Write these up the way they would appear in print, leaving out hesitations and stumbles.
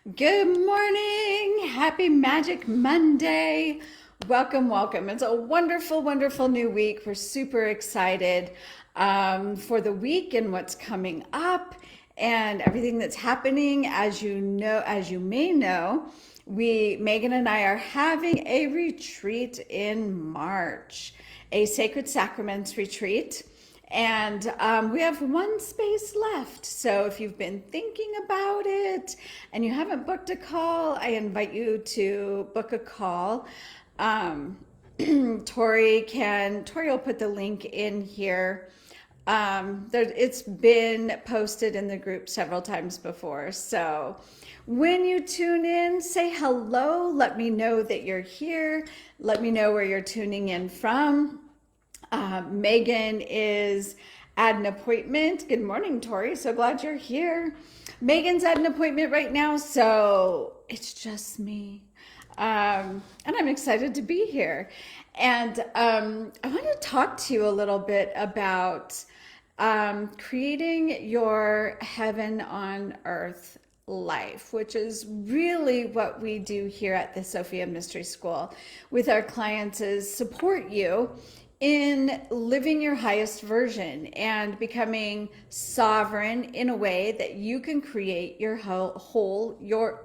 Good morning. Happy Magic Monday. Welcome, welcome. It's a wonderful, wonderful new week. We're super excited for the week and what's coming up and everything that's happening. As you may know, Megan and I are having a retreat in March, a Sacred Sacraments retreat. And we have one space left. So if you've been thinking about it and you haven't booked a call, I invite you to book a call. Um, Tori will put the link in here. It's been posted in the group several times before. So when you tune in, say hello. Let me know that you're here. Let me know where you're tuning in from. Megan is at an appointment. Good morning, Tori. So glad you're here. Megan's at an appointment right now, so it's just me. And I'm excited to be here. And I want to talk to you a little bit about creating your heaven on earth life, which is really what we do here at the Sophia Mystery School with our clients, is support you in living your highest version and becoming sovereign in a way that you can create your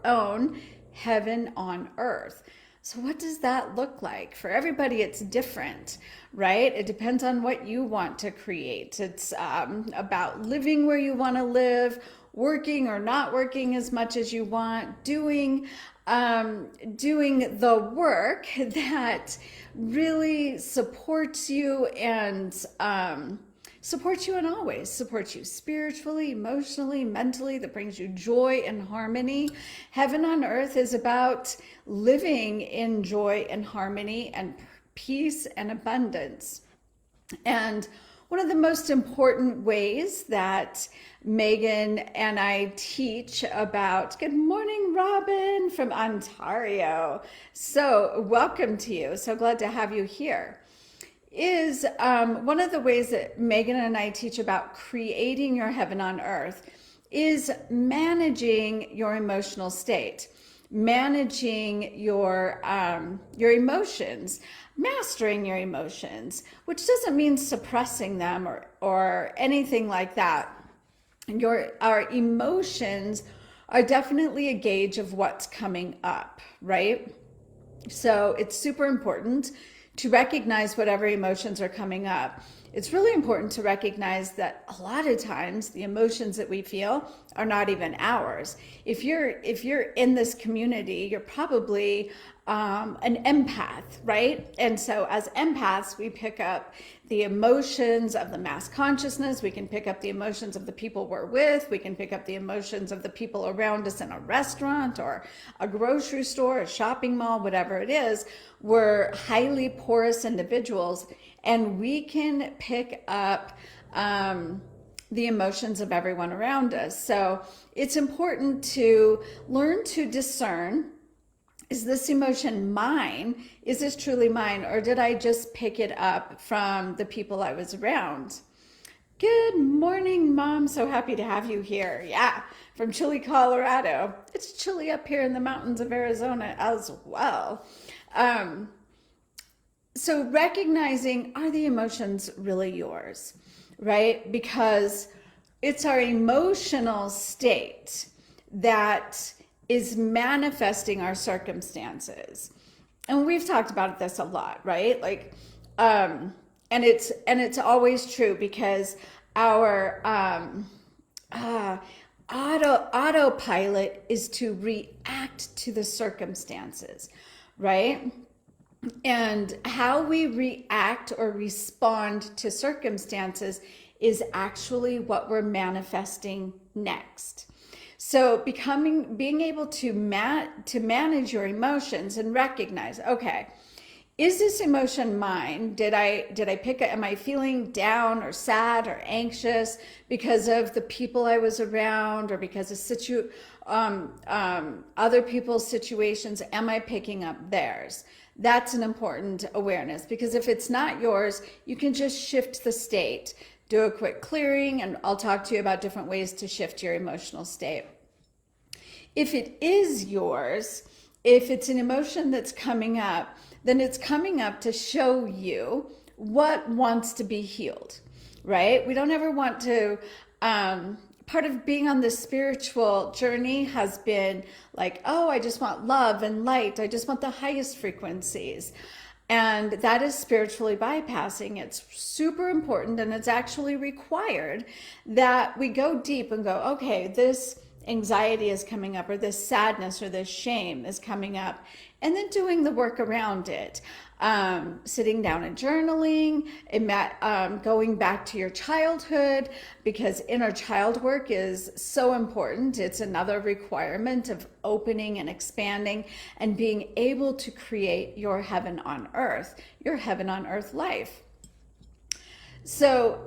own heaven on earth. So what does that look like? For everybody, it's different, right? It depends on what you want to create. It's about living where you want to live, working or not working as much as you want, doing the work that really supports you and supports you in all ways, supports you spiritually, emotionally, mentally, that brings you joy and harmony. Heaven on earth is about living in joy and harmony and peace and abundance. And one of the most important ways that Megan and I teach about, good morning, Robin from Ontario. So welcome to you. So glad to have you here. Is one of the ways that Megan and I teach about creating your heaven on earth is managing your emotional state, managing your emotions, mastering your emotions, which doesn't mean suppressing them or anything like that. Our emotions are definitely a gauge of what's coming up, right? So it's super important to recognize whatever emotions are coming up. It's really important to recognize that a lot of times the emotions that we feel are not even ours. If you're in this community, you're probably an empath, right? And so as empaths, we pick up the emotions of the mass consciousness. We can pick up the emotions of the people we're with. We can pick up the emotions of the people around us in a restaurant or a grocery store, a shopping mall, whatever it is. We're highly porous individuals, and we can pick up the emotions of everyone around us. So it's important to learn to discern, is this emotion mine? Is this truly mine? Or did I just pick it up from the people I was around? Good morning, Mom. So happy to have you here. Yeah, from chilly Colorado. It's chilly up here in the mountains of Arizona as well. So recognizing, are the emotions really yours, right? Because it's our emotional state that is manifesting our circumstances. And we've talked about this a lot, right? And it's always true, because our autopilot is to react to the circumstances, right? And how we react or respond to circumstances is actually what we're manifesting next. So being able to manage your emotions and recognize, okay, is this emotion mine? Did I pick it? Am I feeling down or sad or anxious because of the people I was around, or because of other people's situations? Am I picking up theirs? That's an important awareness, because if it's not yours, you can just shift the state. Do a quick clearing, and I'll talk to you about different ways to shift your emotional state. If it is yours, if it's an emotion that's coming up, then it's coming up to show you what wants to be healed, right? We don't ever want to, part of being on this spiritual journey has been like, oh, I just want love and light. I just want the highest frequencies. And that is spiritually bypassing. It's super important, and it's actually required that we go deep and go, okay, this anxiety is coming up, or this sadness or this shame is coming up, and then doing the work around it. Sitting down and journaling, going back to your childhood, because inner child work is so important. It's another requirement of opening and expanding and being able to create your heaven on earth life. So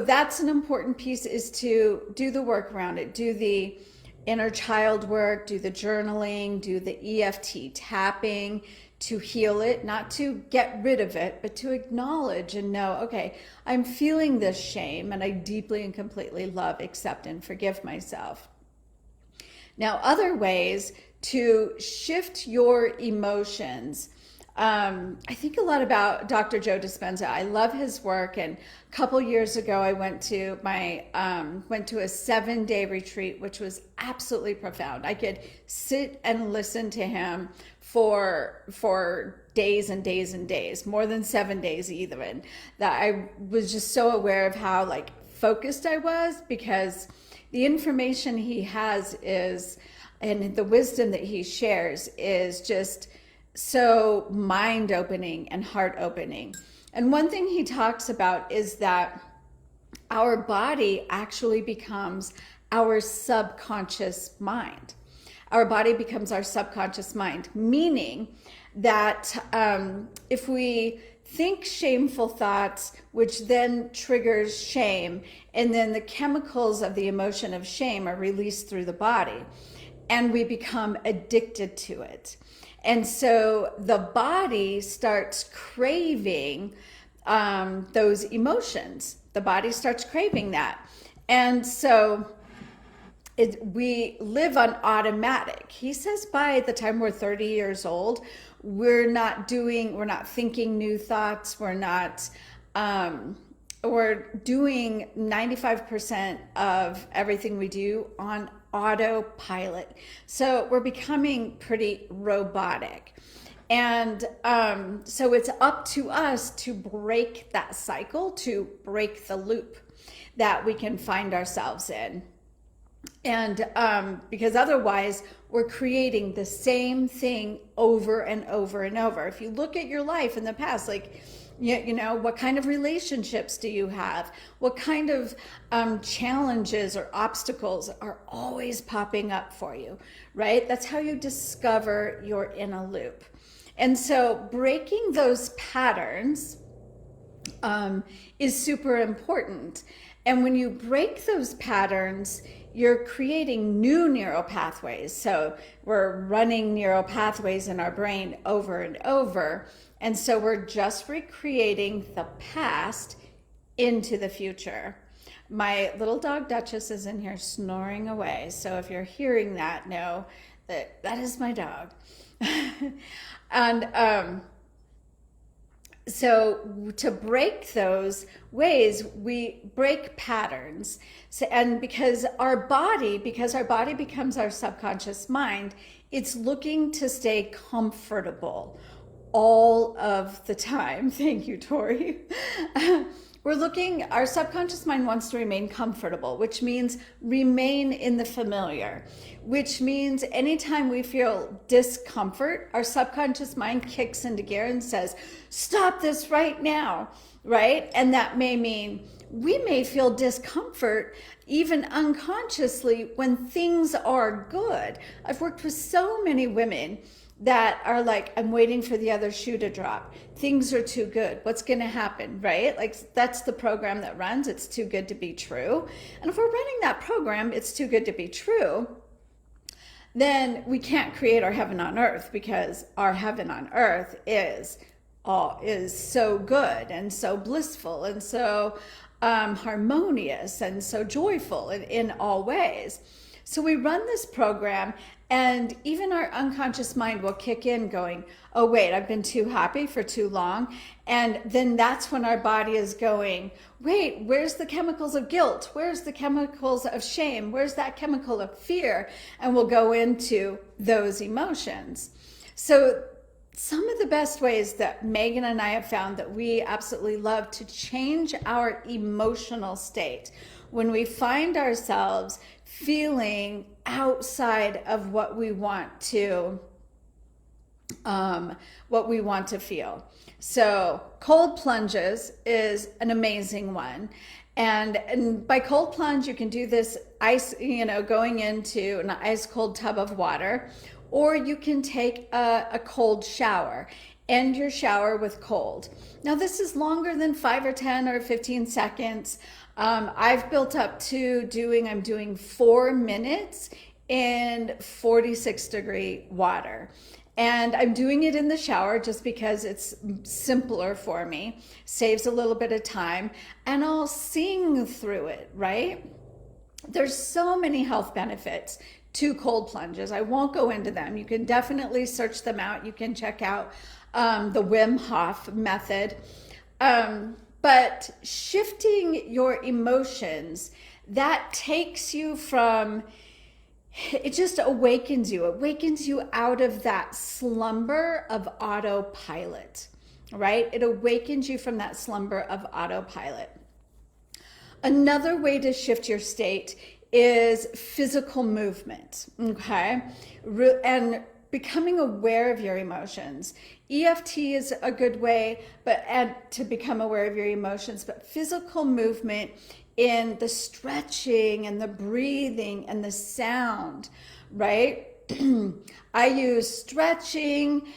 that's an important piece, is to do the work around it, do the inner child work, do the journaling, do the EFT tapping, to heal it, not to get rid of it, but to acknowledge and know, okay, I'm feeling this shame, and I deeply and completely love, accept, and forgive myself. Now, other ways to shift your emotions. I think a lot about Dr. Joe Dispenza. I love his work, and a couple years ago I went to a 7-day retreat, which was absolutely profound. I could sit and listen to him for days and days and days, more than 7 days even, that I was just so aware of how like focused I was, because the information he has is, and the wisdom that he shares is just so mind-opening and heart-opening. And one thing he talks about is that our body actually becomes our subconscious mind. Our body becomes our subconscious mind, meaning that if we think shameful thoughts, which then triggers shame, and then the chemicals of the emotion of shame are released through the body, and we become addicted to it. And so the body starts craving those emotions. The body starts craving that. And so we live on automatic. He says by the time we're 30 years old, we're not thinking new thoughts. We're doing 95% of everything we do on autopilot. So we're becoming pretty robotic. And so it's up to us to break that cycle, to break the loop that we can find ourselves in. And because otherwise we're creating the same thing over and over and over. If you look at your life in the past, like, you know, what kind of relationships do you have? What kind of challenges or obstacles are always popping up for you, right? That's how you discover you're in a loop. And so breaking those patterns is super important. And when you break those patterns, you're creating new neural pathways. So we're running neural pathways in our brain over and over. And so we're just recreating the past into the future. My little dog Duchess is in here snoring away. So if you're hearing that, know that that is my dog. And so to break those ways, we break patterns. So, and because our body becomes our subconscious mind, it's looking to stay comfortable all of the time. Thank you, Tori. Our subconscious mind wants to remain comfortable, which means remain in the familiar, which means anytime we feel discomfort, our subconscious mind kicks into gear and says, stop this right now, right? And that may mean we may feel discomfort even unconsciously when things are good. I've worked with so many women that are like, I'm waiting for the other shoe to drop. Things are too good. What's going to happen, right? Like, that's the program that runs. It's too good to be true. And if we're running that program, it's too good to be true, then we can't create our heaven on earth, because our heaven on earth is so good and so blissful and so harmonious and so joyful in all ways. So we run this program, And even our unconscious mind will kick in going, oh, wait, I've been too happy for too long. And then that's when our body is going, wait, where's the chemicals of guilt? Where's the chemicals of shame? Where's that chemical of fear? And we'll go into those emotions. So some of the best ways that Megan and I have found that we absolutely love to change our emotional state when we find ourselves feeling outside of what we want to feel. So cold plunges is an amazing one. And by cold plunge, you can do this ice, going into an ice cold tub of water, or you can take a cold shower. End your shower with cold. Now this is longer than 5 or 10 or 15 seconds. I've built up to I'm doing 4 minutes in 46-degree water. And I'm doing it in the shower just because it's simpler for me, saves a little bit of time, and I'll sing through it, right? There's so many health benefits to cold plunges. I won't go into them. You can definitely search them out. You can check out the Wim Hof method. But shifting your emotions, that takes you from, it just awakens you. It wakens you out of that slumber of autopilot, right? It awakens you from that slumber of autopilot. Another way to shift your state is physical movement, okay? And becoming aware of your emotions. EFT is a good way, to become aware of your emotions, but physical movement in the stretching and the breathing and the sound, right? I use stretching,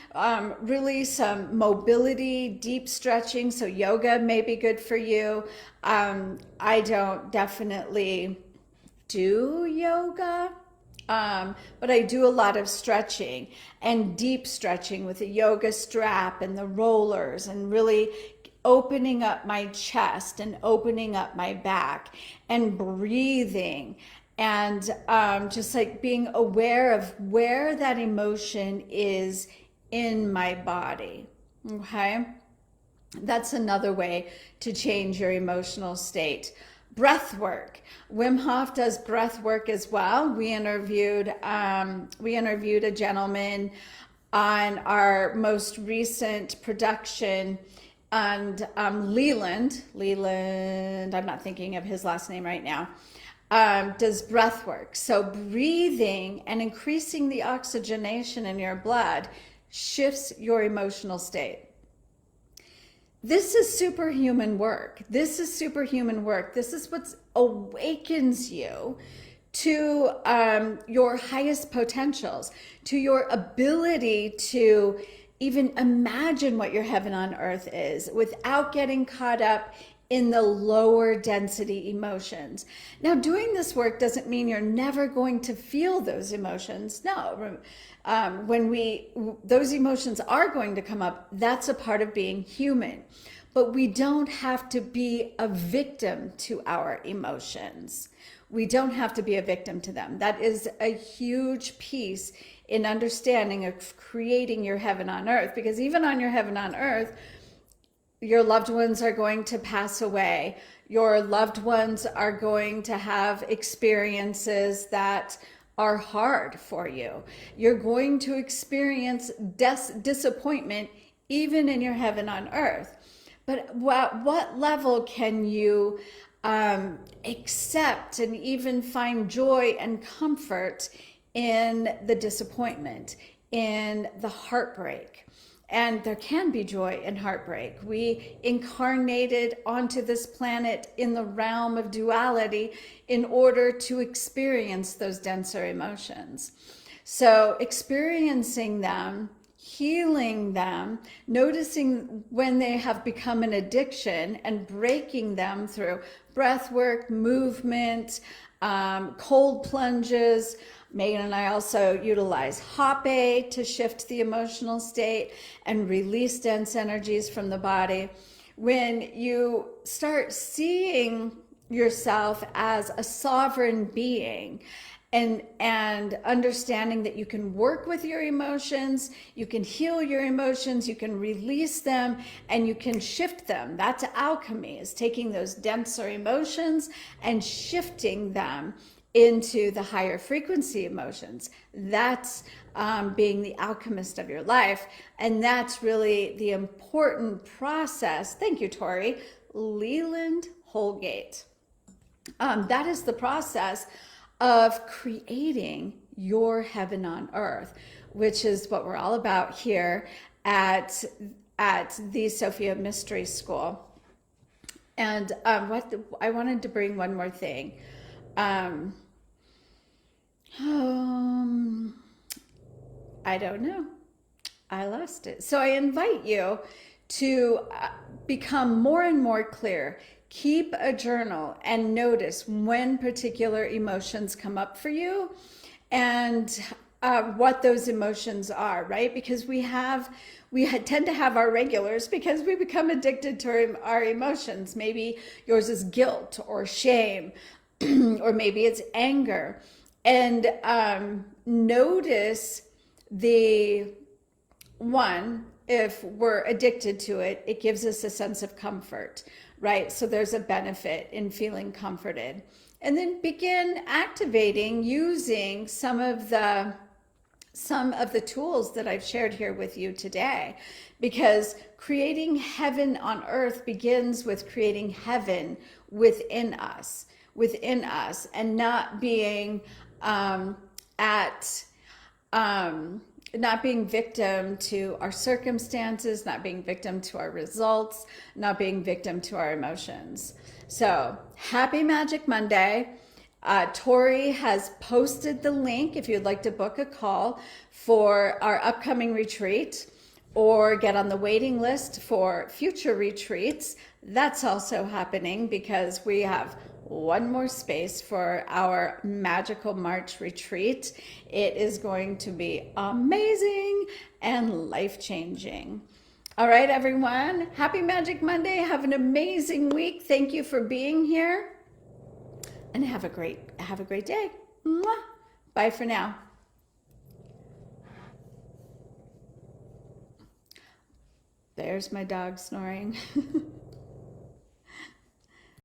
really some mobility, deep stretching. So yoga may be good for you. I don't definitely do yoga, but I do a lot of stretching and deep stretching with a yoga strap and the rollers, and really opening up my chest and opening up my back and breathing, and just like being aware of where that emotion is in my body. Okay, that's another way to change your emotional state. Breath work. Wim Hof does breath work as well. We interviewed a gentleman on our most recent production, and Leland, I'm not thinking of his last name right now, does breath work. So breathing and increasing the oxygenation in your blood shifts your emotional state. This is superhuman work. This is what awakens you to your highest potentials, to your ability to even imagine what your heaven on earth is without getting caught up in the lower density emotions. Now, doing this work doesn't mean you're never going to feel those emotions. No, those emotions are going to come up. That's a part of being human. But we don't have to be a victim to our emotions. We don't have to be a victim to them. That is a huge piece in understanding of creating your heaven on earth, because even on your heaven on earth, your loved ones are going to pass away. Your loved ones are going to have experiences that are hard for you. You're going to experience disappointment even in your heaven on earth. But what level can you accept and even find joy and comfort in the disappointment, in the heartbreak? And there can be joy in heartbreak. We incarnated onto this planet in the realm of duality in order to experience those denser emotions. So experiencing them, healing them, noticing when they have become an addiction, and breaking them through breath work, movement, cold plunges. Megan and I also utilize Hoppe to shift the emotional state and release dense energies from the body. When you start seeing yourself as a sovereign being and understanding that you can work with your emotions, you can heal your emotions, you can release them, and you can shift them. That's alchemy, is taking those denser emotions and shifting them into the higher frequency emotions. That's being the alchemist of your life. And that's really the important process. Thank you, Tori. Leland Holgate. That is the process of creating your heaven on earth, which is what we're all about here at the Sophia Mystery School. And I wanted to bring one more thing. I don't know. I lost it. So I invite you to become more and more clear. Keep a journal and notice when particular emotions come up for you and what those emotions are, right? Because we tend to have our regulars because we become addicted to our emotions. Maybe yours is guilt or shame, or maybe it's anger. And notice the one, if we're addicted to it, it gives us a sense of comfort, right? So there's a benefit in feeling comforted. And then begin activating using some of the tools that I've shared here with you today, because creating heaven on earth begins with creating heaven within us, and not being not being victim to our circumstances, not being victim to our results, not being victim to our emotions. So happy Magic Monday. Tori has posted the link if you'd like to book a call for our upcoming retreat or get on the waiting list for future retreats. That's also happening because we have one more space for our Magical March retreat. It is going to be amazing and life-changing. All right, everyone. Happy Magic Monday. Have an amazing week. Thank you for being here. And have a great day. Mwah. Bye for now. There's my dog snoring.